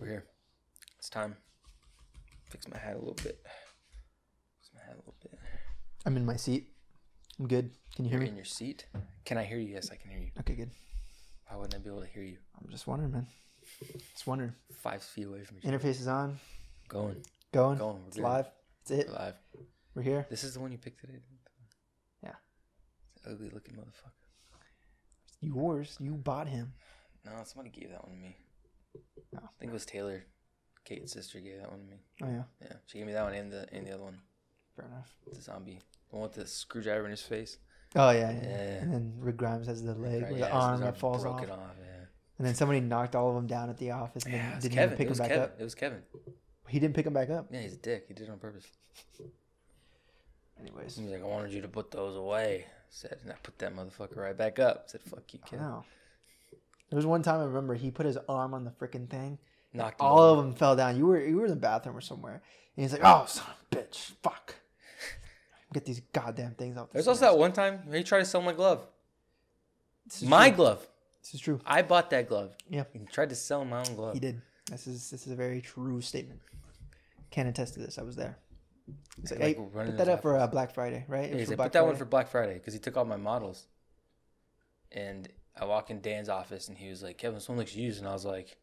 We're here. It's time. Fix my hat a little bit. I'm in my seat. I'm good. Can you hear You're me? in your seat? Can I hear you? Yes, I can hear you. Okay, good. Why wouldn't I be able to hear you? I'm just wondering, man. Just wondering. 5 feet away from you. Interface is on. Going. Going. We're It's good. live. It's it. We're live. We're here. This is the one you picked today? Yeah. It's an ugly looking motherfucker. Yours. You bought him. No, somebody gave that one to me. No. I think it was Taylor. Kate's sister gave that one to me. Oh, yeah. Yeah. She gave me that one and the other one. Fair enough. The zombie. The one with the screwdriver in his face. Oh, yeah. Yeah. And then Rick Grimes has the leg Right, or yeah, the his arm that falls broke off. it off, yeah. And then somebody knocked all of them down at the office and Yeah, then it was didn't Kevin. even pick It was them back Kevin. up. It was Kevin. He didn't pick them back up. Yeah, he's a dick. He did it on purpose. Anyways. He was like, I wanted you to put those away. Said, and I put that motherfucker right back up. Said, fuck you, kid. Wow. There was one time I remember he put his arm on the freaking thing. Knocked him All over. of them fell down. You were in the bathroom or somewhere. And he's like, oh, son of a bitch. Fuck. Get these goddamn things out. There's also that one time where he tried to sell my glove. My Glove. This is true. I bought that glove. Yeah. He tried to sell my own glove. He did. This is a very true statement. Can attest to this. I was there. He's like, Like, hey, running put that his up for Black Friday, right? It Yeah, was he's for like, Black put that one Friday. for Black Friday because he took all my models. And I walk in Dan's office and he was like, Kevin, this one looks used. And I was like,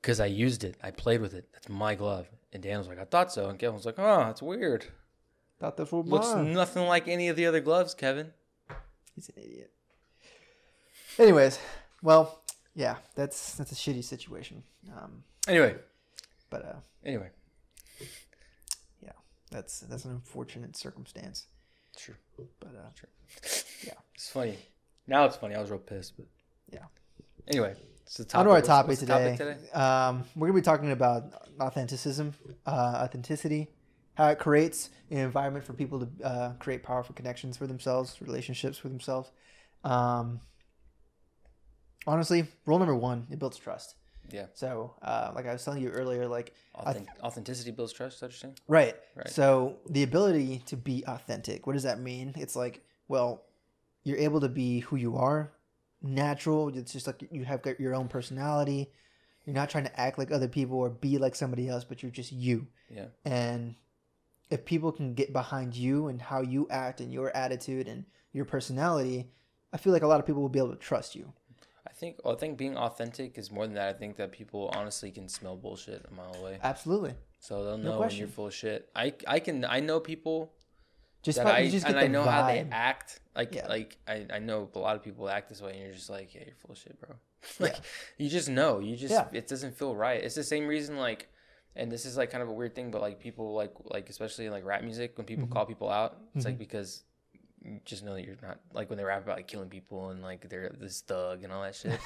because I used it. I played with it. That's my glove. And Dan was like, I thought so. And Kevin was like, oh, that's weird. Thought this was Looks mine. nothing like any of the other gloves, Kevin. He's an idiot. Anyways, well, yeah, that's a shitty situation. Anyway, But yeah, that's an unfortunate circumstance. true. But True. yeah. It's funny. Now it's funny. I was real pissed, but Yeah. Anyway, it's the topic. On to our What's topic the today. today? We're gonna be talking about authenticity, how it creates an environment for people to create powerful connections for themselves, relationships with themselves. Honestly, rule number 1: it builds trust. Yeah. So, like I was telling you earlier, like Authenticity builds trust. Is that what you're saying? right. Right. So the ability to be authentic. What does that mean? It's like, well, you're able to be who you are, natural. It's just like you have got your own personality. You're not trying to act like other people or be like somebody else, but you're just you. Yeah. And if people can get behind you and how you act and your attitude and your personality, I feel like a lot of people will be able to trust you. I think being authentic is more than that. I think that people honestly can smell bullshit a mile away. Absolutely. So they'll No know when question. you're full of shit. I know people Just that by, I you just get the know vibe. how they act. Yeah. I know a lot of people act this way, and you're just like, yeah, you're full of shit, bro. Like Yeah. you just know. Yeah. It doesn't feel right. It's the same reason like, and this is like kind of a weird thing, but like people like especially in like rap music when people call people out, it's like because you just know that you're not like when they rap about like killing people and like they're this thug and all that shit.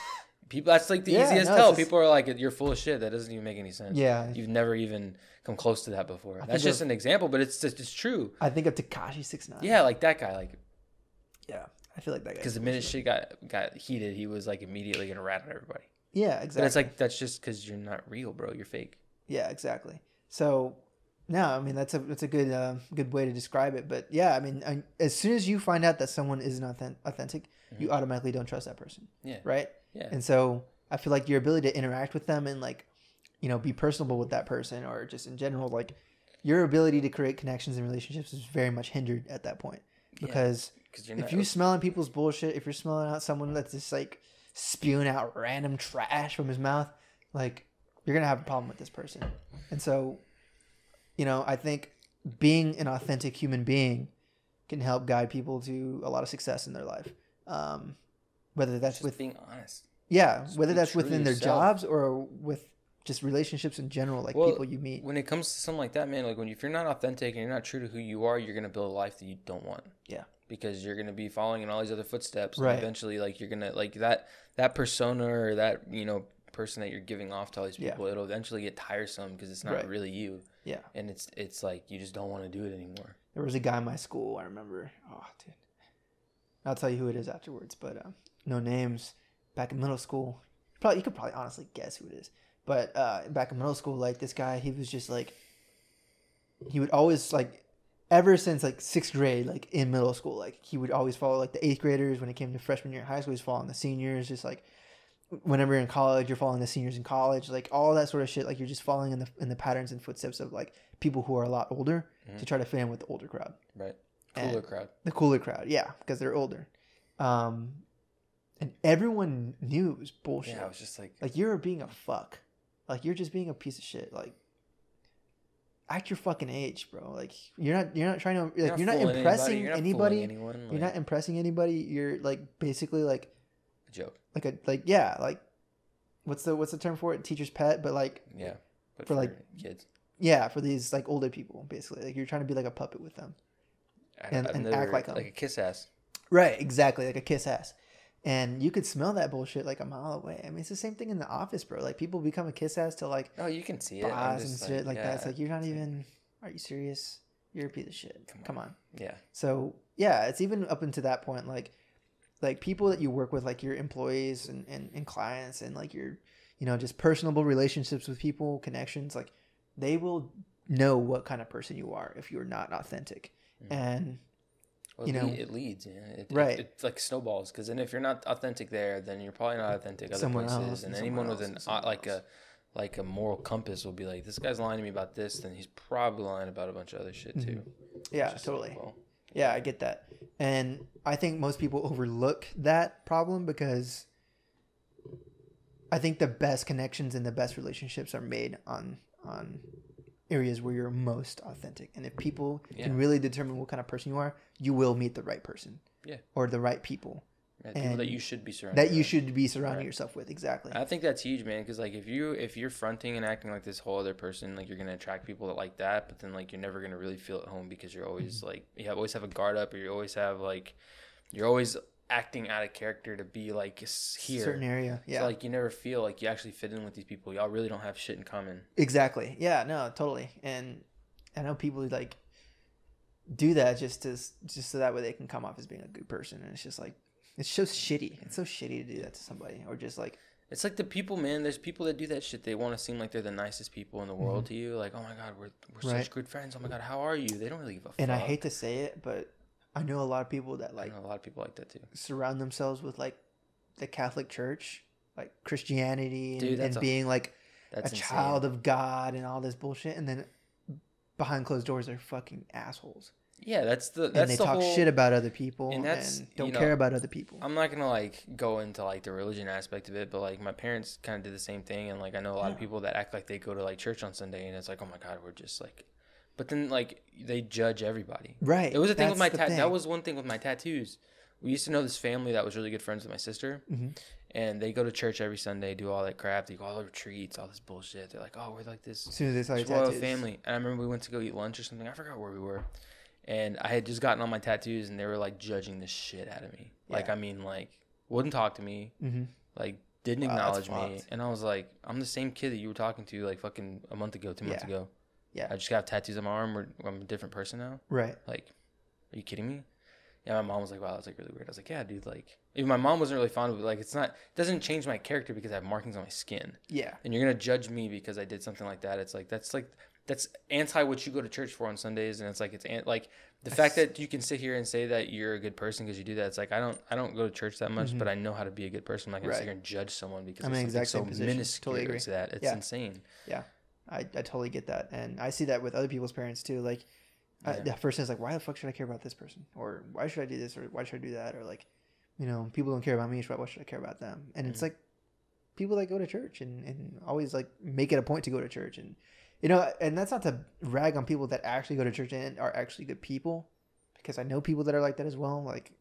People, that's like the Yeah, easiest no, tell. it's just- People are like, you're full of shit. That doesn't even make any sense. Yeah. You've never even come close to that before. That's think just of- an example, but it's true. I think of Tekashi 6ix9ine. Yeah, like that guy. Like, Yeah. I feel like that guy. because the minute shit got heated, he was like immediately gonna rat at everybody. Yeah, exactly. But it's like that's just because you're not real, bro. You're fake. Yeah, exactly. So, no, I mean that's a good way to describe it. But yeah, I mean, as soon as you find out that someone isn't authentic, you automatically don't trust that person. Yeah. Right. Yeah. And so I feel like your ability to interact with them and like, be personable with that person or just in general, like your ability to create connections and relationships is very much hindered at that point because if you're smelling people's bullshit, if you're smelling out someone that's just like spewing out random trash from his mouth, like you're going to have a problem with this person. And so, I think being an authentic human being can help guide people to a lot of success in their life. Whether that's just with being honest. yeah, Just whether be that's true to within their yourself. jobs or with just relationships in general, like Well, people you meet. When it comes to something like that, man, like if you're not authentic and you're not true to who you are, you're gonna build a life that you don't want. Yeah. Because you're gonna be following in all these other footsteps, Right. and eventually, like you're gonna like that persona or that person that you're giving off to all these Yeah. people, it'll eventually get tiresome because it's not Right. really you, Yeah. and it's like you just don't want to do it anymore. There was a guy in my school, I remember. Oh, dude. I'll tell you who it is afterwards, but no names. Back in middle school, you could probably honestly guess who it is. But back in middle school, like this guy, he was just like, he would always like, ever since like 6th grade, like in middle school, like he would always follow like the 8th graders when it came to freshman year of high school. He was following the seniors, just like whenever you're in college, you're following the seniors in college, like all that sort of shit. Like you're just following in the patterns and footsteps of like people who are a lot older to try to fit in with the older crowd. Right. Cooler crowd. The cooler crowd, yeah, because they're older. And everyone knew it was bullshit. Yeah, I was just like you're being a fuck. Like you're just being a piece of shit. Like act your fucking age, bro. Like you're not trying to like you're not impressing anybody. You're not impressing anybody. You're like basically like a joke. Like what's the term for it? Teacher's pet, but like yeah, but for like kids. Yeah, for these like older people, basically. Like you're trying to be like a puppet with them, and act like them. Like a kiss ass. Right, exactly, like a kiss ass. And you could smell that bullshit like a mile away. I mean, it's the same thing in the office, bro. Like people become a kiss ass to like you can see it boss and shit like that. It's like you're not even. Are you serious? You're a piece of shit. Come on. Yeah. So yeah, it's even up until that point, like people that you work with, like your employees and clients, and like your, just personable relationships with people, connections, like they will know what kind of person you are if you're not authentic. Mm-hmm. And it leads, right? It's like snowballs, because then if you're not authentic there, then you're probably not authentic other places, and anyone with a moral compass will be like, this guy's lying to me about this, then he's probably lying about a bunch of other shit too. Yeah, totally. Yeah, I get that. And I think most people overlook that problem because I think the best connections and the best relationships are made on areas where you're most authentic. And if people can really determine what kind of person you are, you will meet the right person. Yeah. Or the right people. Yeah, people that you should be surrounding yourself with. Exactly. I think that's huge, man, because like if you're fronting and acting like this whole other person, like you're gonna attract people that like that, but then like you're never gonna really feel at home because you're always like always have a guard up, or you always have like you're always acting out of character to be like here, certain area. Yeah. So like you never feel like you actually fit in with these people. Y'all really don't have shit in common. Exactly. Yeah. No. Totally. And I know people like do that just so that way they can come off as being a good person, and it's just like. It's so shitty. It's so shitty to do that to somebody, or just like. It's like the people, man. There's people that do that shit. They want to seem like they're the nicest people in the world to you. Like, oh my god, we're such good friends. Oh my god, how are you? They don't really give a fuck. And I hate to say it, but I know a lot of people that like. I know a lot of people like that too. Surround themselves with like the Catholic Church, like Christianity, and being like a child of God and all this bullshit, and then behind closed doors they're fucking assholes. Yeah, that's and they talk shit about other people and don't care about other people. I'm not gonna like go into like the religion aspect of it, but like my parents kind of did the same thing, and like I know a lot of people that act like they go to like church on Sunday, and it's like, oh my god, we're just like, but then like they judge everybody. Right. It was a thing with my that was one thing with my tattoos. We used to know this family that was really good friends with my sister, and they go to church every Sunday, do all that crap, they go all the retreats, all this bullshit. They're like, oh, we're like this. As soon as they saw your royal tattoos. family, and I remember we went to go eat lunch or something. I forgot where we were. And I had just gotten all my tattoos, and they were like judging the shit out of me. Yeah. Like, I mean, like, wouldn't talk to me, like, didn't acknowledge me. And I was like, I'm the same kid that you were talking to, like, fucking a month ago, 2 months ago. Yeah. I just got tattoos on my arm, or I'm a different person now. Right. Like, are you kidding me? Yeah, my mom was like, wow, that's like really weird. I was like, yeah, dude, like, even my mom wasn't really fond of it. Like, it doesn't change my character because I have markings on my skin. Yeah. And you're going to judge me because I did something like that. It's like, that's anti what you go to church for on Sundays, and it's like like the fact that you can sit here and say that you're a good person because you do that. It's like I don't go to church that much, but I know how to be a good person. I'm not gonna sit here and judge someone because it's so minuscule. Totally agree. To that. It's insane. Yeah, I totally get that, and I see that with other people's parents too. Like the first thing is like, why the fuck should I care about this person, or why should I do this, or why should I do that, or like, people don't care about me, so why should I care about them? And it's like people that go to church and always like make it a point to go to church, and and that's not to rag on people that actually go to church and are actually good people, because I know people that are like that as well. Like,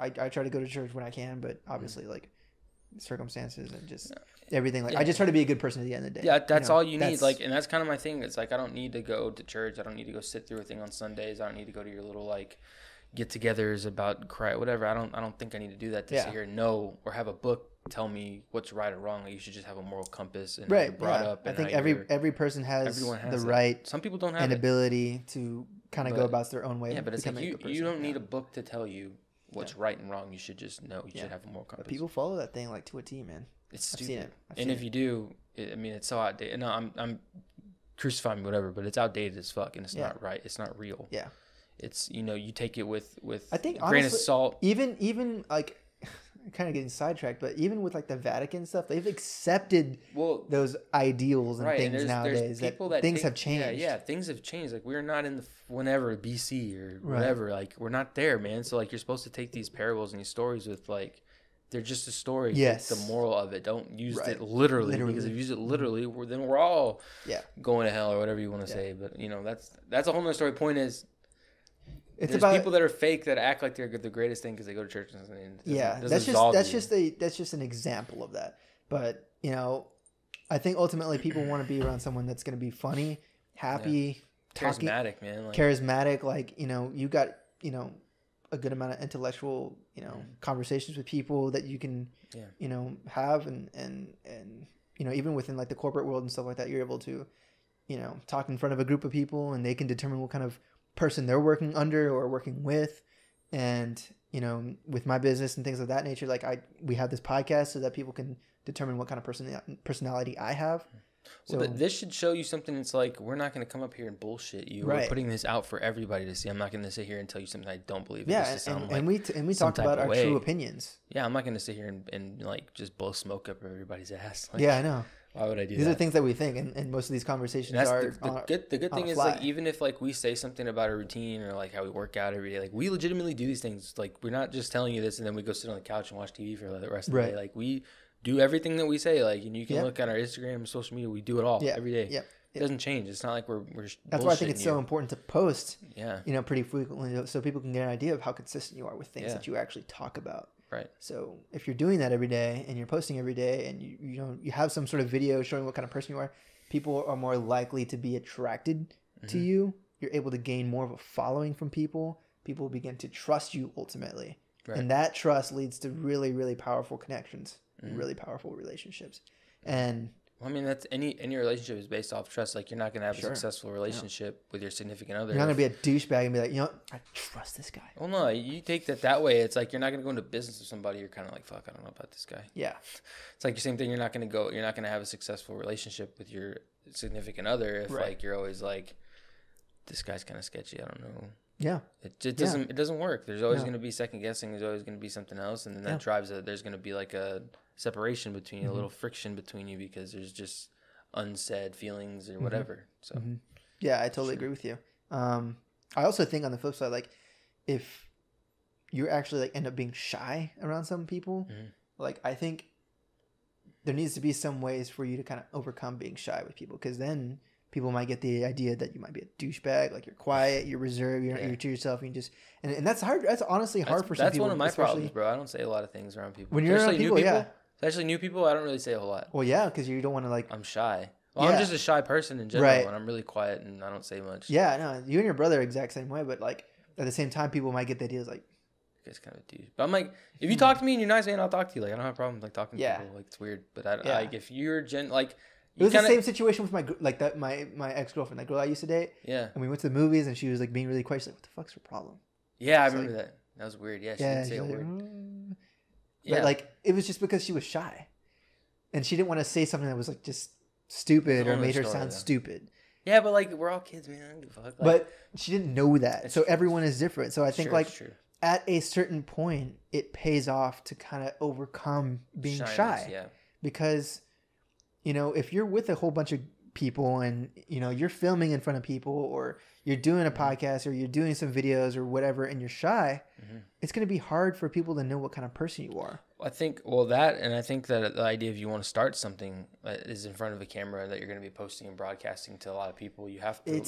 I try to go to church when I can, but obviously like circumstances and just everything. Like I just try to be a good person at the end of the day. Yeah, that's all you need. Like, and that's kind of my thing. It's like, I don't need to go to church. I don't need to go sit through a thing on Sundays. I don't need to go to your little like get-togethers about whatever. I don't think I need to do that to sit here and know or have a book tell me what's right or wrong. Like, you should just have a moral compass and right. brought up. And I think every person has the right. Some people don't have an ability to kind of go about their own way. Yeah, but it's like you don't need a book to tell you what's right and wrong. You should just know. You should have a moral compass. But people follow that thing like to a T, man. It's stupid. And if you do, it's so outdated. No, I'm crucify me, whatever. But it's outdated as fuck, and it's not right. It's not real. Yeah. It's you take it with I think a grain of salt. Even like kind of getting sidetracked, but even with like the Vatican stuff, they've accepted those ideals and things nowadays. That things have changed. Yeah, things have changed. Like we're not in the whenever BC or whatever. Like we're not there, man. So like you're supposed to take these parables and these stories with like they're just a story. Yes. The moral of it. Don't use it literally, because if you use it literally, then we're all going to hell or whatever you want to say. But you know that's a whole nother story. Point is. There's people that are fake that act like they're the greatest thing because they go to church and something. That's just an example of that. But you know, I think ultimately people want to be around someone that's going to be funny, happy, charismatic, man. Charismatic, like you know, you got a good amount of intellectual conversations with people that you can have and even within like the corporate world and stuff like that, you're able to talk in front of a group of people and they can determine what kind of person they're working under or working with. And with my business and things of that nature, like we have this podcast so that people can determine what kind of personality I have. So this should show you something. It's like, we're not going to come up here and bullshit you. Right. We're putting this out for everybody to see. I'm not going to sit here and tell you something I don't believe. Yeah, and we talk about our true opinions. Yeah, I'm not going to sit here and like just blow smoke up everybody's ass. Like, yeah, I know. Why would I do that? These are things that we think, and most of these conversations are the good thing is, like, even if like we say something about a routine or like how we work out every day, like we legitimately do these things. Like we're not just telling you this and then we go sit on the couch and watch TV for the rest of the day. Like we do everything that we say. Like, and you can look at our Instagram and social media. We do it all every day. Yeah. It doesn't change. It's not like we're That's why I think it's so important to post, pretty frequently, so people can get an idea of how consistent you are with things that you actually talk about. Right. So if you're doing that every day and you're posting every day and you have some sort of video showing what kind of person you are, people are more likely to be attracted to you. You're able to gain more of a following from people. People begin to trust you ultimately. Right. And that trust leads to really, really powerful connections, really powerful relationships. And I mean, that's any relationship is based off trust. Like, you're not going to have a successful relationship with your significant other. You're not going to be a douchebag and be like, I trust this guy. Well, no, you take that way. It's like, you're not going to go into business with somebody. You're kind of like, fuck, I don't know about this guy. Yeah. It's like the same thing. You're not going to have a successful relationship with your significant other if like you're always like, this guy's kind of sketchy. I don't know. Yeah. It doesn't work. There's always going to be second guessing. There's always going to be something else. And then that drives there's going to be like a separation between you, a little friction between you, because there's just unsaid feelings or whatever. So yeah, I totally agree with you. I also think on the flip side, like if you actually like end up being shy around some people, like I think there needs to be some ways for you to kind of overcome being shy with people, because then people might get the idea that you might be a douchebag, like you're quiet, you're reserved, you're to yourself, and you just and that's hard. That's honestly hard for some people. That's one of my problems, bro. I don't say a lot of things around people. When you're around people, especially new people, I don't really say a whole lot. Well, yeah, because you don't want to like. I'm shy. Well, I'm just a shy person in general, and I'm really quiet and I don't say much. Yeah, no, you and your brother are exact same way, but like at the same time, people might get the idea like, you guys kind of do. But I'm like, if you talk to me and you're nice, man, I'll talk to you. Like, I don't have a problem like talking to people. Like, it's weird, but like if you're like. It was the same situation with my ex-girlfriend, that girl I used to date. Yeah. And we went to the movies and she was like being really quiet. She's like, what the fuck's her problem? Yeah, I remember that. That was weird. Yeah, she didn't say a word. But like, it was just because she was shy. And she didn't want to say something that was like just stupid or made her sound stupid. Yeah, but like, we're all kids, man. I don't give a fuck. But she didn't know that. So everyone is different. So I think at a certain point, it pays off to kind of overcome being shy. Yeah. Because if you're with a whole bunch of people and, you're filming in front of people or you're doing a podcast or you're doing some videos or whatever and you're shy, it's going to be hard for people to know what kind of person you are. I think that the idea of you want to start something that is in front of a camera that you're going to be posting and broadcasting to a lot of people, you have to leave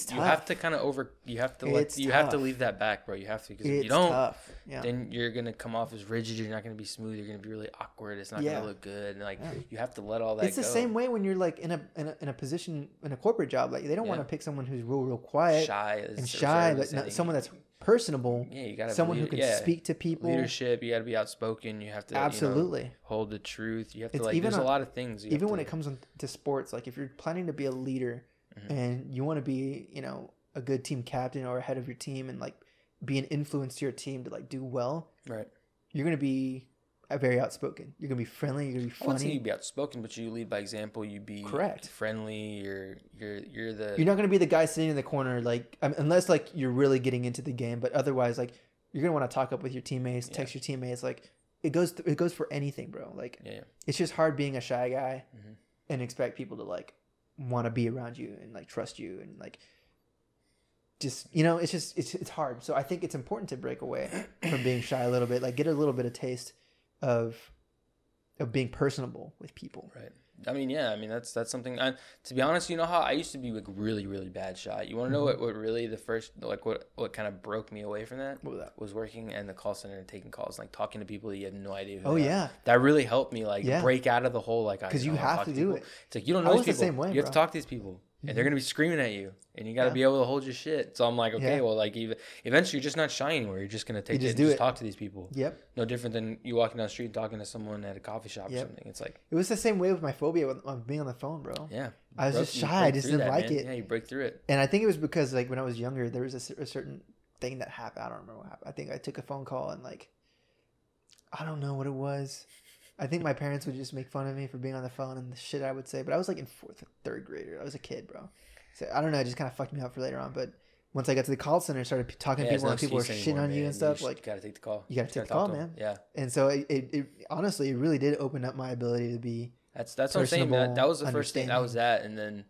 that back, bro. You have to, because if you don't, then you're going to come off as rigid. You're not going to be smooth. You're going to be really awkward. It's not going to look good. And you have to let all that go. It's the same way when you're like in a position in a corporate job. Like they don't want to pick someone who's real quiet, shy, but not someone that's personable. Yeah, you got someone who can speak to people. Leadership. You got to be outspoken. You have to absolutely hold the truth. You have to there's a lot of things. Even when it comes to sports, like if you're planning to be a leader and you want to be, a good team captain or head of your team and like be an influence to your team to like do well. Right. You're gonna be very outspoken. You're gonna be friendly. You're gonna be funny. I wouldn't say you be outspoken, but you lead by example. You be friendly. You're not gonna be the guy sitting in the corner, like unless like you're really getting into the game. But otherwise, like you're gonna want to talk up with your teammates, text your teammates, like it goes for anything, bro. Like, it's just hard being a shy guy and expect people to like want to be around you and like trust you and like just, you know, it's hard. So I think it's important to break away from being shy a little bit, like get a little bit of taste of being personable with people. Right. I mean, yeah. I mean, that's something. To be honest, you know how I used to be like really, really bad shy. You want to know what really the first like what kind of broke me away from that? What was that? Was working in the call center and taking calls, like talking to people that you had no idea who. Oh yeah. That really helped me like break out of the whole like. Because you have to do it. It's like you don't know these people. The same way, you have to talk to these people. And they're going to be screaming at you. And you got to be able to hold your shit. So I'm like, okay, well, like, eventually you're just not shy anymore. You're just going to take it and just talk to these people. Yep. No different than you walking down the street and talking to someone at a coffee shop or something. It's like... It was the same way with my phobia of being on the phone, bro. Yeah. I was just shy. I just didn't like it. Yeah, you break through it. And I think it was because, like, when I was younger, there was a certain thing that happened. I don't remember what happened. I think I took a phone call and, like... I don't know what it was. I think my parents would just make fun of me for being on the phone and the shit I would say. But I was, like, in 4th or 3rd grade. I was a kid, bro. So I don't know, it just kind of fucked me up for later on. But once I got to the call center and started talking to people and people were shitting on you and stuff, like, you gotta take the call. You gotta take the call, man. Yeah. And so it honestly, it really did open up my ability to be. That's what I'm saying. That was the first thing. That was that, and then,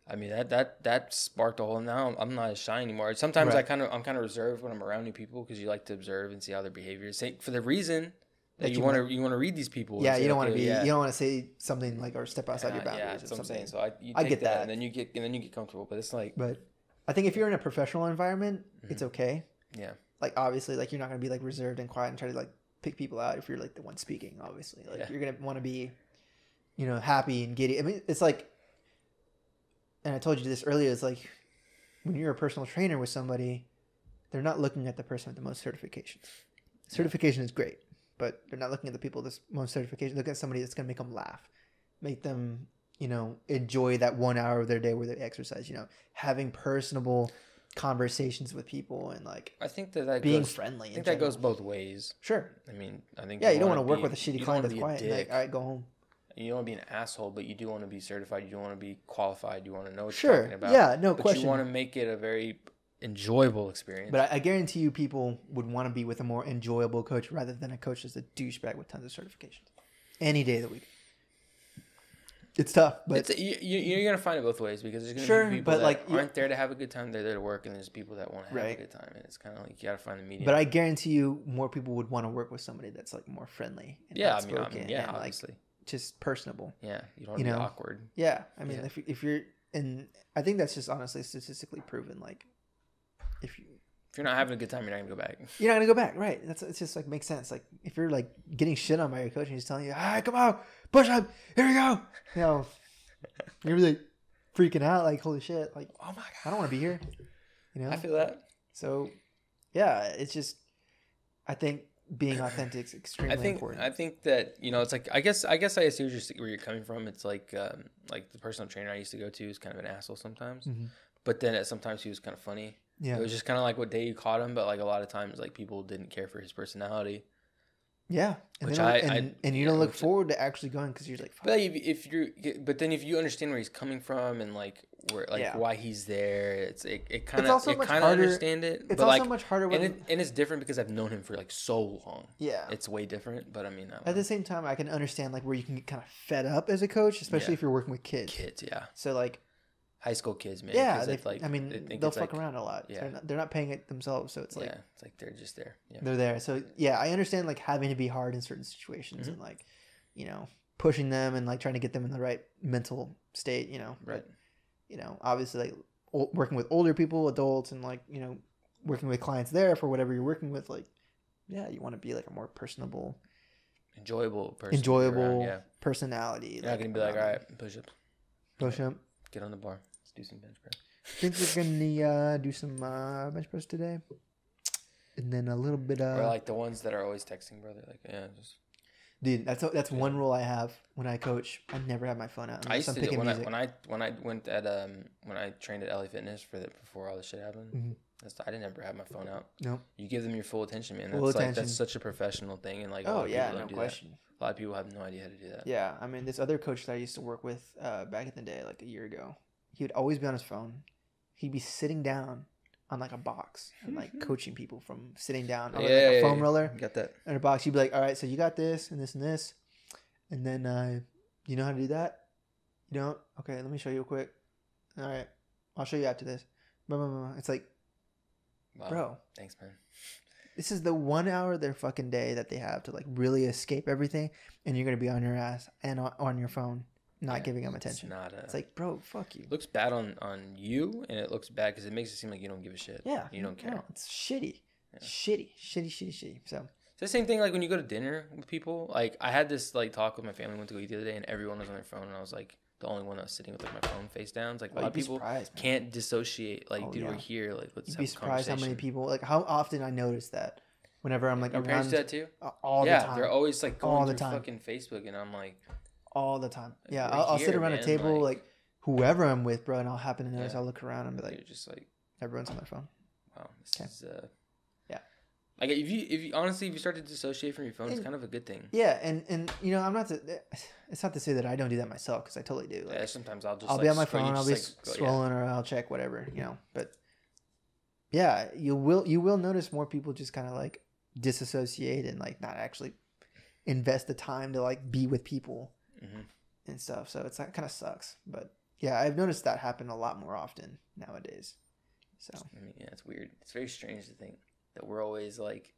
I mean, that sparked a whole. Now I'm not as shy anymore. Sometimes I'm kind of reserved when I'm around new people because you like to observe and see how their behavior is. For the reason. That you want to read these people. Yeah, you don't want to be. You don't want to say something like or step outside your boundaries. Yeah, that's or what something. I'm saying. So I get that, and then you get comfortable. But it's like. But I think if you're in a professional environment, it's okay. Yeah. Like obviously, like you're not gonna be like reserved and quiet and try to like pick people out if you're like the one speaking. Obviously, like you're gonna want to be, you know, happy and giddy. I mean, it's like, and I told you this earlier. It's like when you're a personal trainer with somebody, they're not looking at the person with the most certifications. Certification is great. But they're not looking at the people with the most certification. Look at somebody that's going to make them laugh. Make them, you know, enjoy that 1 hour of their day where they exercise. You know, having personable conversations with people and like I think that being goes, friendly. I think that goes both ways. Sure. I mean, I think you don't want to work with a shitty client that's quiet. Like, all right, go home. You don't want to be an asshole, but you do want to be certified. You don't want to be qualified. You want to know what you're talking about. Yeah, no but question. You want to make it a very enjoyable experience. But I guarantee you people would want to be with a more enjoyable coach rather than a coach that's a douchebag with tons of certifications. Any day of the week. It's tough, but you're gonna find it both ways because there's gonna be people that aren't there to have a good time. They're there to work, and there's people that want to have a good time. And it's kind of like you gotta find the medium. But I guarantee you, more people would want to work with somebody that's like more friendly. And obviously, like, just personable. Yeah, you don't want to be awkward. Yeah, I mean, if you're, and I think that's just honestly statistically proven. Like, if you're not having a good time, you're not gonna go back. You're not gonna go back, right? It's just like makes sense. Like if you're like getting shit on by your coach and he's telling you, "All right, come on, push up, here we go," you know, you're really freaking out. Like holy shit! Like oh my god, I don't want to be here. You know, I feel that. So yeah, it's just I think being authentic is extremely important. I think that it's like I guess I see where you're coming from. It's like the personal trainer I used to go to is kind of an asshole sometimes, but then sometimes he was kind of funny. Yeah. It was just kind of like what day you caught him, but like a lot of times, like people didn't care for his personality. Yeah, and you don't look forward to actually going because you're like. Fuck. But then if you understand where he's coming from and like why he's there, it kind of understand it. It's but also much harder and it's different because I've known him for like so long. Yeah, it's way different. But I mean, at the same time, I can understand like where you can get kind of fed up as a coach, especially if you're working with kids. Yeah. So like. High school kids, man. Yeah, they'll fuck around a lot. Yeah. They're not paying it themselves, so it's like it's like they're just there. Yeah. They're there. So yeah, I understand like having to be hard in certain situations and like, pushing them and like trying to get them in the right mental state. Right. But, obviously like working with older people, adults, and like working with clients there for whatever you're working with, like you want to be like a more personable, enjoyable personality. You're not gonna be like, all right, push up, get on the bar. Do some bench press. I think we're gonna do some bench press today, and then a little bit of. Or like the ones that are always texting, brother. Like Dude, that's one rule I have when I coach. I never have my phone out. I used to do when I went at when I trained at LA Fitness before all this shit happened. Mm-hmm. I didn't ever have my phone out. No. You give them your full attention, man. That's such a professional thing, and like no question. A lot of people have no idea how to do that. Yeah, I mean, this other coach that I used to work with back in the day, like a year ago. He would always be on his phone. He'd be sitting down on like a box and like coaching people from sitting down on Yeah, like a yeah, foam yeah. roller Got that. in a box. You'd be like, all right, so you got this and this and this, and then you know how to do that? You don't? Okay, let me show you real quick. All right, I'll show you after this. Blah, blah, blah. It's like, Wow. bro, Thanks, man. this is the 1 hour of their fucking day that they have to like really escape everything, and you're gonna be on your ass and on your phone, not Yeah, giving them attention. It's like, bro, fuck you. Looks bad on you, and it looks bad because it makes it seem like you don't give a shit. Yeah, You don't care. No, it's shitty. Yeah. Shitty. So It's the same thing like when you go to dinner with people. Like I had this like talk with my family, went to go eat the other day, and everyone was on their phone, and I was like the only one that was sitting with like my phone face down. It's like a lot of people can't dissociate. Like, dude, we're here. Like, let's You'd have be a surprised how many conversation. people, like how often I notice that whenever I'm like Your parents around do that too? all the time. They're always like going All the through time. fucking Facebook, and I'm like, all the time. Yeah, we're I'll sit here, around a man, table, like- like whoever I'm with, bro, and I'll happen to notice. Yeah. I'll look around and be like, you're just like, everyone's on their phone. wow, this Okay. is Yeah. Like if you honestly, if you start to dissociate from your phone, it's And- kind of a good thing. Yeah, and you know, I'm not to. It's not to say that I don't do that myself because I totally do. Like, Yeah, sometimes I'll just I'll like, be on my scroll- phone. you I'll be just, like, go- yeah. scrolling, or I'll check whatever, you know. But yeah, you will notice more people just kind of like disassociate and like not actually invest the time to like be with people Mhm. and stuff. So it's that kind of sucks. But yeah, I've noticed that happen a lot more often nowadays. So I mean, yeah, it's weird. It's very strange to think that we're always like,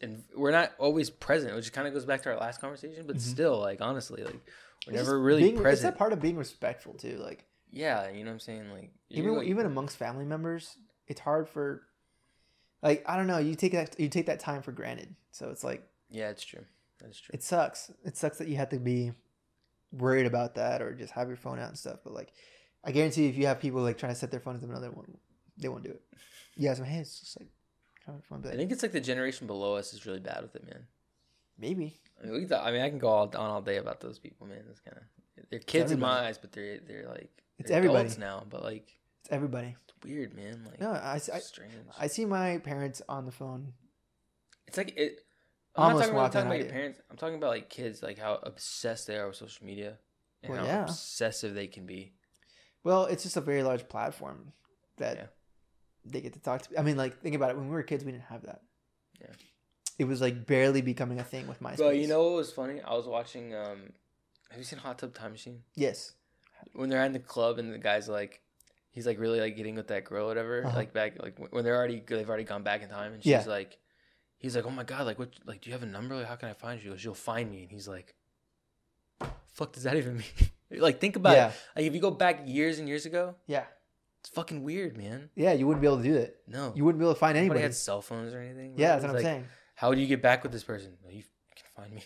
and we're not always present, which kind of goes back to our last conversation. But still, like honestly, like we're it's never just really It's present. a part of being respectful too. Like Yeah, you know what I'm saying? Like even amongst family members, it's hard for, like, I don't know. You take that time for granted. So it's like, yeah, it's true. That's true. it sucks. It sucks that you have to be worried about that or just have your phone out and stuff. But like, I guarantee if you have people like trying to set their phones to another one, they won't do it. Yeah, so hey, it's just like kind of fun. I think it's like the generation below us is really bad with it, man. Maybe. I mean, I can go on all day about those people, man. It's kind of they're kids in my everybody. eyes, but they're like It's they're everybody. adults now. But like, It's everybody. it's weird, man. Like, No, it's strange. I see my parents on the phone. It's like it. I'm Almost not more talking often about than I your do. parents. I'm talking about like kids, like how obsessed they are with social media and Well, how yeah. obsessive they can be. Well, it's just a very large platform that Yeah. they get to talk to. I mean, like, think about it. When we were kids, we didn't have that. Yeah. It was like barely becoming a thing with MySpace. But you know what was funny? I was watching. Have you seen Hot Tub Time Machine? Yes. When they're in the club and the guy's like, he's like really like getting with that girl or whatever. Like back like when they've already gone back in time, and she's Yeah. like, he's like, oh my god, like what? Like, do you have a number? Like, how can I find you? She goes, you'll find me. And he's like, fuck does that even mean? Like, think about Yeah. it. Like, if you go back years and years ago, Yeah. it's fucking weird, man. Yeah, you wouldn't be able to do it. No, You wouldn't be able to find nobody anybody. had cell phones or anything. Yeah, It that's was what I'm like, saying. how do you get back with this person? Well, you can find me.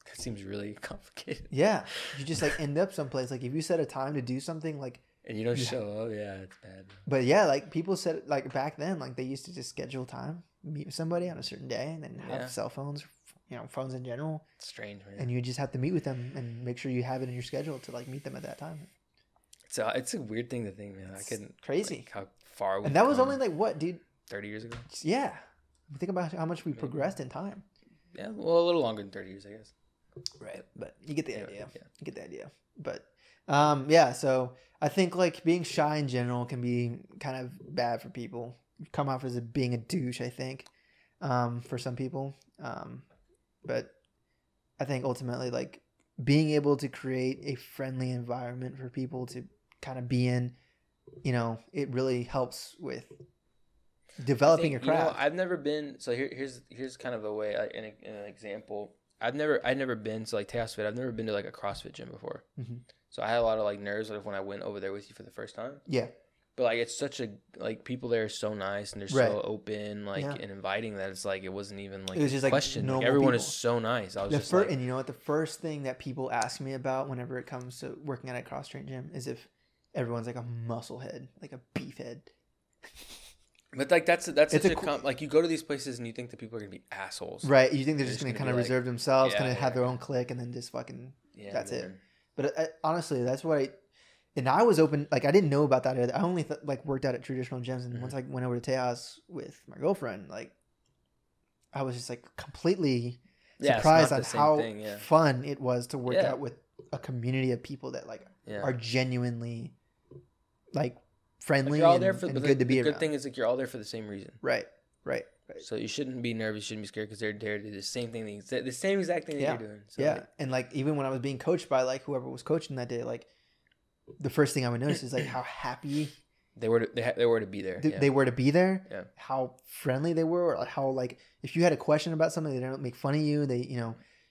That seems really complicated. Yeah. You just like end up someplace. Like if you set a time to do something, like, And you don't Yeah. show up. Yeah, it's bad. but yeah, like people said, like back then, like they used to just schedule time, meet with somebody on a certain day, and then have Yeah. cell phones, you know, phones in general, It's strange, man. and you just have to meet with them and make sure you have it in your schedule to like meet them at that time. It's a weird thing to think, man. I It's couldn't crazy. like, how far. And that was come only like what, dude? 30 years ago. Yeah. Think about how much we progressed in time. Yeah, well, a little longer than 30 years, I guess. Right. But you get the Yeah, idea. yeah. You get the idea. But yeah, so I think like being shy in general can be kind of bad for people. Come off as being a douche, I think, for some people. But I think ultimately like being able to create a friendly environment for people to kind of be in, you know, it really helps with developing your craft. I've never been. So here's kind of a way, like, an example. I'd never been to like CrossFit. I've never been to like a CrossFit gym before. Mhm. So I had a lot of like nerves like when I went over there with you for the first time. Yeah. But like it's such a like people there are so nice and they're Right. so open like Yeah. and inviting that it's like it wasn't even like It was a just, like, question. Like, normal everyone people. is so nice. I was The just first, like, and you know what? The first thing that people ask me about whenever it comes to working at a cross train gym is if everyone's like a muscle head, like a beef head. but like that's It's such a a cool- like you go to these places and you think that people are gonna be assholes. Right. You think they're They're just just going to gonna kind of be like, reserve themselves, yeah, kind of have their yeah. own clique, and then just fucking, Yeah, that's it. man. But honestly, that's what and I was open, like I didn't know about that. I only like worked out at traditional gyms. And once I went over to Tejas with my girlfriend, like I was just like completely Yeah, it's surprised not on the same how thing, yeah. fun it was to work Yeah. out with a community of people that like Yeah. are genuinely like friendly you're all there for and good to be around. The good thing is like you're all there for the same reason. Right. So you shouldn't be nervous, you shouldn't be scared because they're there to do the same thing, the same exact thing that you're doing. So yeah, like, and like even when I was being coached by like whoever was coaching that day, like the first thing I would notice is like how happy they were to be there. They were to be there. Yeah. How friendly they were, or how like if you had a question about something, they don't make fun of you. They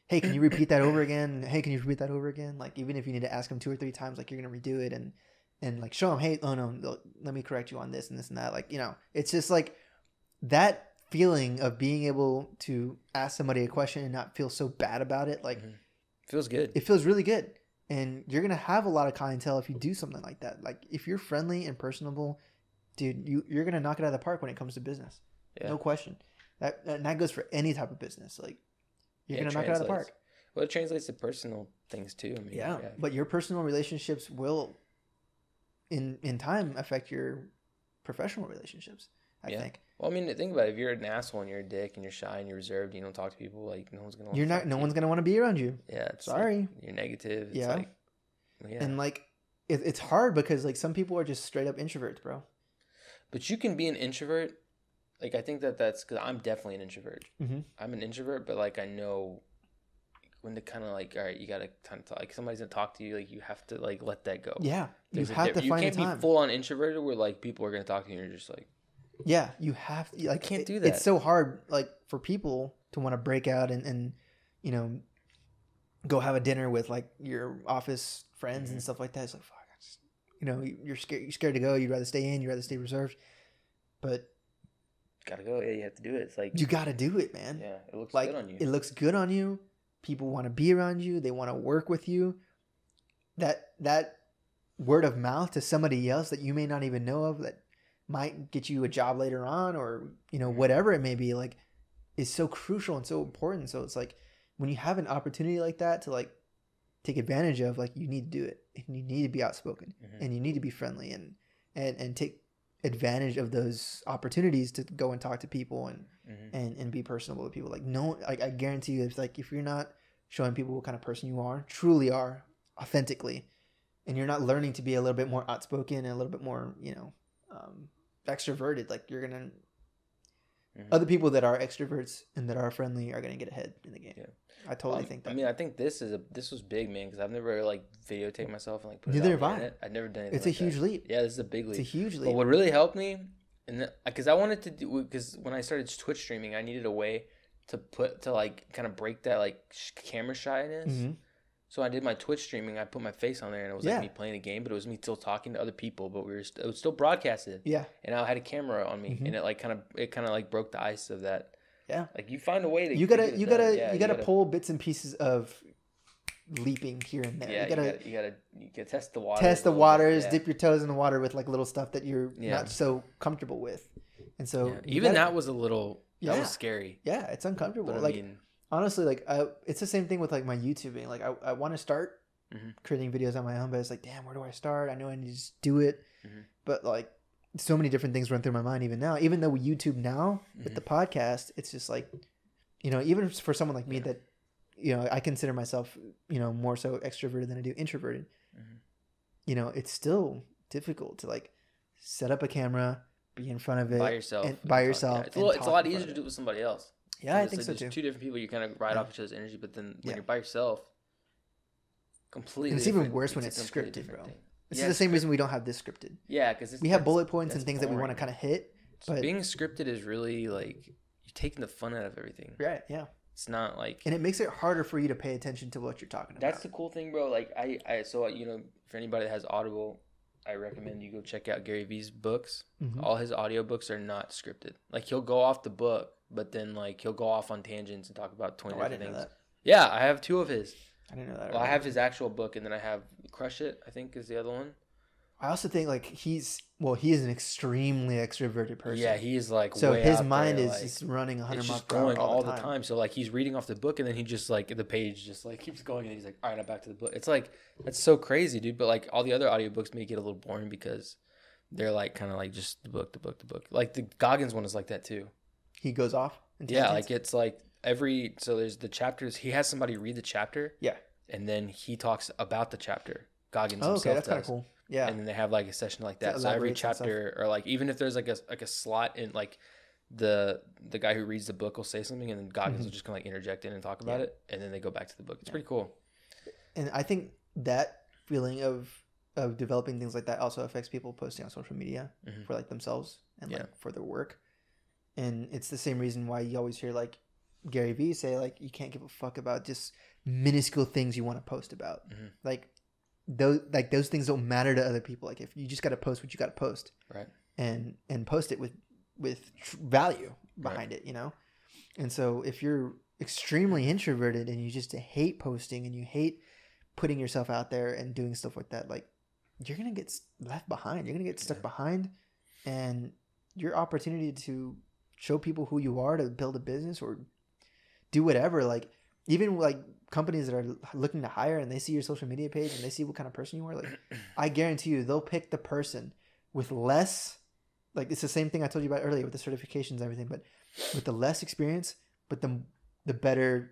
hey, can you repeat that over again? Hey, can you repeat that over again? Like even if you need to ask them 2 or 3 times, like you're gonna redo it and like show them, hey, oh no, let me correct you on this and this and that. Like it's just like that feeling of being able to ask somebody a question and not feel so bad about it. Like feels good. It feels really good. And you're going to have a lot of clientele if you do something like that. Like if you're friendly and personable, dude, you're going to knock it out of the park when it comes to business. Yeah. No question. That goes for any type of business. Like you're going to knock it out of the park. Well, it translates to personal things too. I mean, yeah. But your personal relationships will in time affect your professional relationships, I think. Well, I mean, think about it. If you're an asshole and you're a dick and you're shy and you're reserved, you don't talk to people, like no one's gonna. No one's gonna want to be around you. Yeah. Sorry. Like, you're negative. It's like, And like, it's hard because like some people are just straight up introverts, bro. But you can be an introvert. Like I think that's because I'm definitely an introvert. Mm-hmm. I'm an introvert, but like I know when to kind of like, all right, you gotta kind of talk. Like somebody's gonna talk to you, like you have to like let that go. Yeah. You have to find a time. You can't be full on introverted where like people are gonna talk to you and you're just like. Yeah, you have to. Like, can't do that. It's so hard, like, for people to want to break out and go have a dinner with like your office friends and stuff like that. It's like, fuck, you're scared to go. You'd rather stay in. You'd rather stay reserved. But gotta go. Yeah, you have to do it. It's like you gotta do it, man. Yeah, it looks like, good on you. It looks good on you. People want to be around you. They want to work with you. That word of mouth to somebody else that you may not even know of that might get you a job later on or whatever it may be, like is so crucial and so important. So it's like when you have an opportunity like that to like take advantage of, like you need to do it and you need to be outspoken and you need to be friendly and take advantage of those opportunities to go and talk to people and be personable with people. Like I guarantee you if you're not showing people what kind of person you truly are authentically, and you're not learning to be a little bit more outspoken and a little bit more extroverted, like you're gonna other people that are extroverts and that are friendly are gonna get ahead in the game. I totally think that. I mean, I think this was big, man, because I've never like videotaped myself and like put Neither it out have I. I've never done anything. It's a huge leap. Yeah, this is a big leap. It's a huge leap. But what really helped me, and because I wanted to do, because when I started Twitch streaming, I needed a way to like kind of break that like camera shyness. So I did my Twitch streaming. I put my face on there, and it was like me playing a game, but it was me still talking to other people. But it was still broadcasted. Yeah. And I had a camera on me, and it kind of like broke the ice of that. Yeah. Like you find a way to. You gotta pull bits and pieces of leaping here and there. Yeah. You gotta test the waters. Test the waters. Dip your toes in the water with like little stuff that you're not so comfortable with, and so that was a little. That was scary. Yeah, it's uncomfortable. But, like. Honestly, like it's the same thing with like my YouTubing. Like I want to start creating videos on my own, but it's like, damn, where do I start? I know I need to just do it, but like so many different things run through my mind even now. Even though we YouTube now with the podcast, it's just like, even for someone like me that, I consider myself, more so extroverted than I do introverted. It's still difficult to like set up a camera, be in front of it by yourself. Yeah, it's a lot easier to do it with somebody else. Yeah, I think so too. Two different people, you kind of ride off each other's energy, but then when you're by yourself, completely. And it's even worse when it's scripted, bro. This is the same reason we don't have this scripted. Yeah, because we have bullet points and things that we want to kind of hit. But being scripted is really like you're taking the fun out of everything. Right. Yeah. It's not like, and it makes it harder for you to pay attention to what you're talking about. That's the cool thing, bro. Like so for anybody that has Audible, I recommend you go check out Gary Vee's books. All his audiobooks are not scripted. Like he'll go off the book, but then like he'll go off on tangents and talk about 20 different things. Know that. Yeah, I have 2 of his. I didn't know that. Well, I have his actual book, and then I have Crush It, I think is the other one. I also think like he is an extremely extroverted person. Yeah, he's like so way his out mind there, is like, just running 100 miles per hour all the time. So like he's reading off the book, and then he just like the page just like keeps going, and he's like, all right, I'm back to the book. It's like that's so crazy, dude. But like all the other audiobooks may get a little boring because they're like kind of like just the book. Like the Goggins one is like that too. He goes off. Yeah, like it's like so there's the chapters. He has somebody read the chapter. Yeah. And then he talks about the chapter Goggins Oh, okay, himself that's kind of does. cool. Yeah. And then they have like a session like that. To So every elaborate on stuff. chapter, or like even if there's like a slot in like the guy who reads the book will say something, and then Goggins will just kind of like interject in and talk about it, and then they go back to the book. It's pretty cool. And I think that feeling of developing things like that also affects people posting on social media for like themselves and like for their work. And it's the same reason why you always hear like Gary Vee say like you can't give a fuck about just minuscule things you want to post about. Like those things don't matter to other people. Like if you just got to post what you got to post, right? And post it with value behind it, you know. And so if you're extremely introverted and you just hate posting and you hate putting yourself out there and doing stuff like that, like you're gonna get left behind. You're gonna get stuck behind, and your opportunity to show people who you are, to build a business or do whatever, like even like companies that are looking to hire and they see your social media page and they see what kind of person you are, like I guarantee you they'll pick the person with less, like it's the same thing I told you about earlier with the certifications and everything, but with the less experience but the better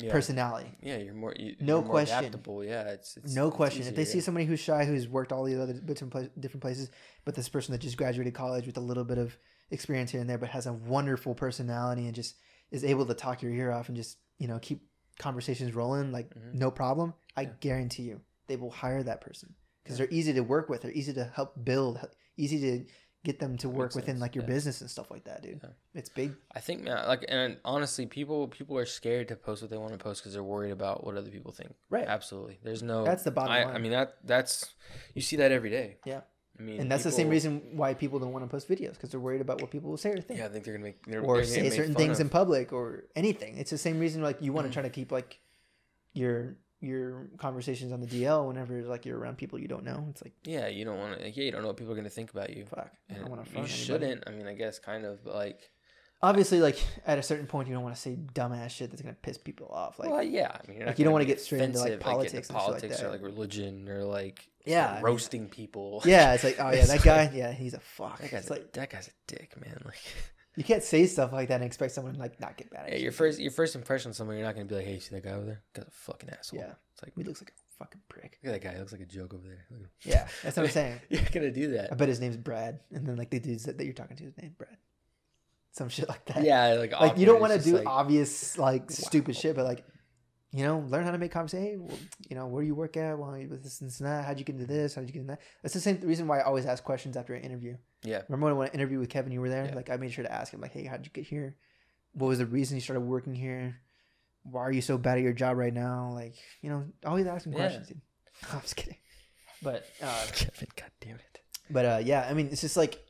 personality. Yeah, you're more no question more adaptable. Yeah, it's no question. easier, If they see somebody who's shy, who's worked all these other different places, but this person that just graduated college with a little bit of experience here and there, but has a wonderful personality and just is able to talk your ear off and just, you know, keep conversations rolling like no problem, I guarantee you they will hire that person because they're easy to work with, they're easy to help build, easy to get them to work within like your business and stuff like that, dude. It's big. I think, man, like, and honestly, people are scared to post what they want to post because they're worried about what other people think. Right. Absolutely. There's no. That's the bottom line. I mean that's you see that every day. Yeah. I mean, and that's the same reason why people don't want to post videos, because they're worried about what people will say or think. Yeah, I think they're gonna make or say certain things in public or anything. It's the same reason like you want to try to keep like your conversations on the DL whenever like you're around people you don't know. It's like, yeah, you don't want to. Yeah, you don't know what people are gonna think about you. Fuck, and I don't want to. You shouldn't. I mean, I guess kind of, but like. Obviously, like at a certain point, you don't want to say dumbass shit that's gonna piss people off. Like, well, yeah, I mean, like you don't want to get straight into like politics, like, and shit like that. or like religion or like roasting people. Yeah, it's like, oh yeah, that guy, yeah, he's a fuck. That guy's a dick, man. Like, you can't say stuff like that and expect someone to like not get mad at you. Your first impression of someone, you're not gonna be like, hey, you see that guy over there? That guy's a fucking asshole. Yeah, it's like he looks like a fucking prick. Look at that guy. He looks like a joke over there. Yeah, that's what I'm saying. You're not gonna do that. I bet his name's Brad, and then like the dudes that you're talking to, his name's Brad. Some shit like that. Yeah, like you don't want to do obvious like stupid shit, but like, you know, learn how to make conversation. Hey, well, you know, where do you work at? Well, with this and that. How'd you get into this? How'd you get into that? That's the same reason why I always ask questions after an interview. Yeah. Remember when I interviewed with Kevin, you were there? Yeah. Like I made sure to ask him, like, hey, how'd you get here? What was the reason you started working here? Why are you so bad at your job right now? Like, you know, always asking questions, dude. I'm just kidding. But Kevin, God damn it. But yeah, I mean, it's just like,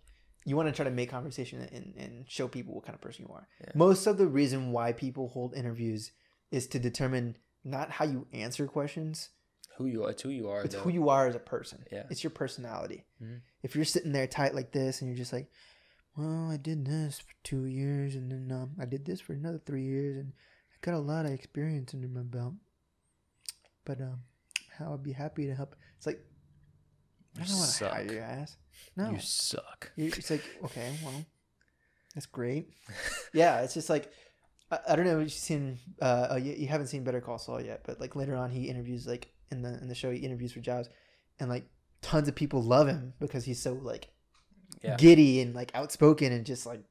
you want to try to make conversation and show people what kind of person you are. Yeah. Most of the reason why people hold interviews is to determine not how you answer questions. Who you are. It's who you are. It's who you are as a person. Yeah. It's your personality. Mm-hmm. If you're sitting there tight like this and you're just like, well, I did this for 2 years and then I did this for another 3 years and I got a lot of experience under my belt. But how I'd be happy to help. It's like, I don't want to hire your ass. No. You suck. It's like, okay, well, that's great. Yeah, it's just like, I don't know if you've seen, you haven't seen Better Call Saul yet, but like later on he interviews, like in the show he interviews for jobs, and like tons of people love him because he's so like giddy and like outspoken and just like,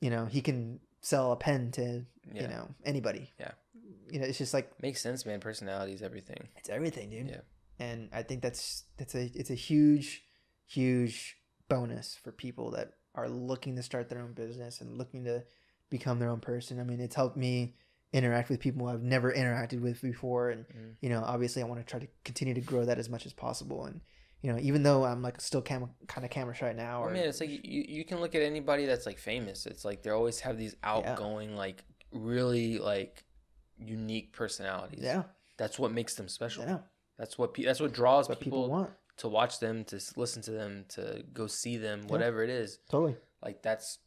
you know, he can sell a pen to, you know, anybody. Yeah. You know, it's just like. Makes sense, man. Personality is everything. It's everything, dude. Yeah. And I think it's a huge bonus for people that are looking to start their own business and looking to become their own person. I mean, it's helped me interact with people I've never interacted with before. And, you know, obviously I want to try to continue to grow that as much as possible. And, you know, even though I'm like still kind of camera shy now. I mean, it's like you can look at anybody that's like famous. It's like they always have these outgoing, like really like unique personalities. Yeah. That's what makes them special. Yeah. That's what draws people want. To watch them, to listen to them, to go see them, whatever it is. Totally. Like that's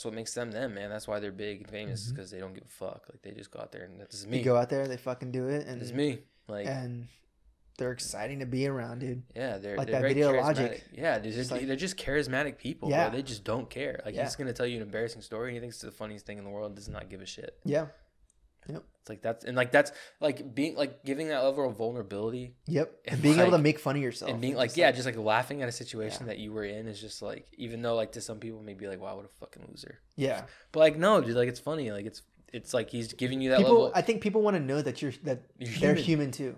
what makes them, man. That's why they're big and famous, because they don't give a fuck. Like they just go out there and this is me. They go out there, they fucking do it, and this is me. Like, and they're exciting to be around, dude. Yeah, they're like they're that very video charismatic. Logic. Yeah, they're just charismatic people. Yeah, bro. They just don't care. Like he's gonna tell you an embarrassing story, and he thinks it's the funniest thing in the world. Does not give a shit. Yeah. Yep. It's like that's like being like giving that level of vulnerability. Yep. And being able to make fun of yourself. And being like, just like laughing at a situation that you were in is just like, even though like to some people maybe like, wow, what a fucking loser. Yeah. But like, no, dude, like it's funny. Like it's like he's giving you that level. level. I think people want to know that they're human too.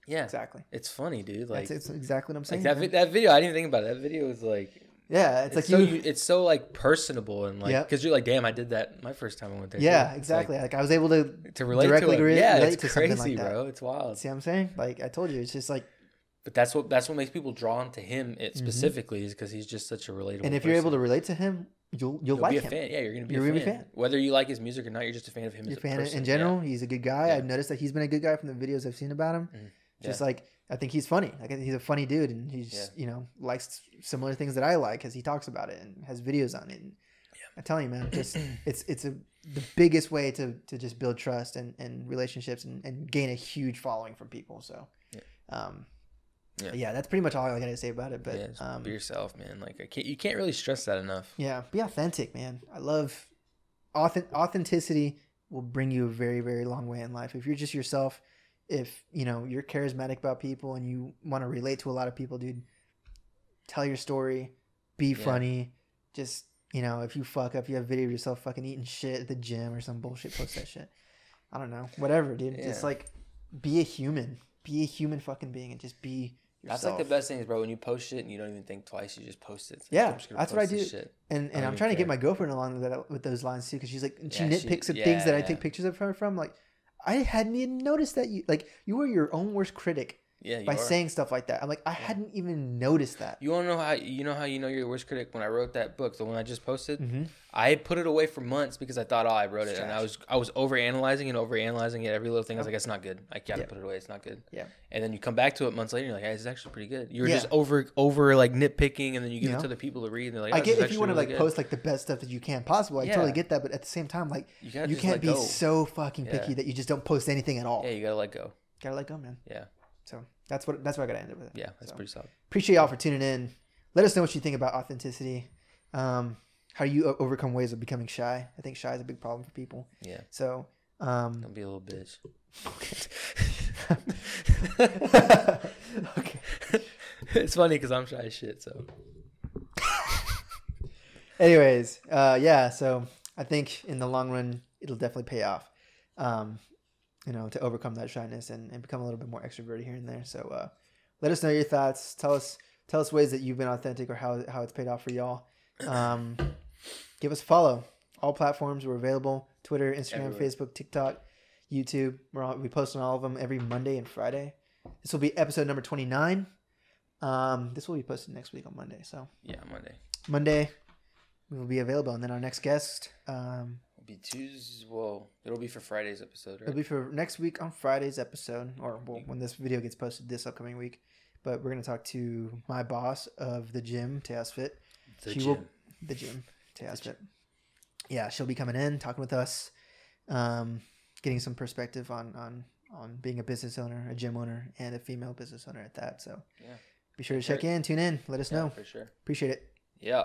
Yeah. Exactly. It's funny, dude. Like it's exactly what I'm saying. Like that video, I didn't even think about it. That video was like, yeah, it's so like personable and like because you're like, damn, I did that my first time I went there. Yeah, exactly. Like I was able to relate directly to it. It's to crazy, like that. bro. It's wild. See what I'm saying? Like I told you, it's just like. But that's what makes people drawn to him. Specifically is because he's just such a relatable. And if you're able to relate to him, you'll like be a him. Fan. Yeah, you're gonna be a fan. Whether you like his music or not, you're just a fan of him. You're a fan in general. Yeah. He's a good guy. I've noticed that he's been a good guy from the videos I've seen about him. Just like. I think he's funny. Like he's a funny dude, and he's likes similar things that I like because he talks about it and has videos on it. And I tell you, man, just it's the biggest way to just build trust and relationships and gain a huge following from people. So, that's pretty much all I gotta say about it. But be yourself, man. Like you can't really stress that enough. Yeah, be authentic, man. I love authenticity. Will bring you a very, very long way in life if you're just yourself. If you're charismatic about people and you want to relate to a lot of people, dude, tell your story, be funny. Just if you fuck up, you have video of yourself fucking eating shit at the gym or some bullshit, post that shit. I don't know, whatever, dude. Just like be a human fucking being, and just be yourself. That's like the best thing is, bro, when you post shit and you don't even think twice, you just post it. That's what I do. And I'm trying to get my girlfriend along with those lines too, because she's like, she nitpicks at things that I take pictures of her from, like. I hadn't even noticed that you were your own worst critic by saying stuff like that. I'm like, I hadn't even noticed that. You want to know how you know you're your worst critic? When I wrote that book, the one I just posted, I had put it away for months because I thought, I wrote it, and I was overanalyzing it, every little thing. I was like, it's not good. I gotta put it away. It's not good. Yeah. And then you come back to it months later, and you're like, hey, it's actually pretty good. You were just over like nitpicking, and then you give it to the people to read, and they're like, I get if you want to like post like the best stuff that you can possible. I totally get that, but at the same time, like you can't be so fucking picky that you just don't post anything at all. Yeah, you gotta let go. Gotta let go, man. Yeah. So that's what I gotta end it with. Yeah, that's pretty solid. Appreciate y'all for tuning in. Let us know what you think about authenticity. How do you overcome ways of becoming shy? I think shy is a big problem for people. Yeah. So don't be a little bitch. Okay. It's funny because I'm shy as shit. So. Anyways, So I think in the long run, it'll definitely pay off. To overcome that shyness and become a little bit more extroverted here and there. So let us know your thoughts. Tell us ways that you've been authentic or how it's paid off for y'all. Give us a follow. All platforms we're available: Twitter, Instagram, everywhere. Facebook, TikTok, YouTube. We post on all of them every Monday and Friday. This will be episode number 29. This will be posted next week on Monday. So Monday we will be available, and then our next guest will be Tuesday. Well, it'll be for Friday's episode, right? It'll be for next week on Friday's episode, or when this video gets posted this upcoming week. But we're gonna talk to my boss of the gym, Tejas Fit. The gym, Tejas Fit. Yeah, she'll be coming in, talking with us, getting some perspective on being a business owner, a gym owner, and a female business owner at that. So be sure to check in, tune in, let us know. For sure. Appreciate it. Yeah.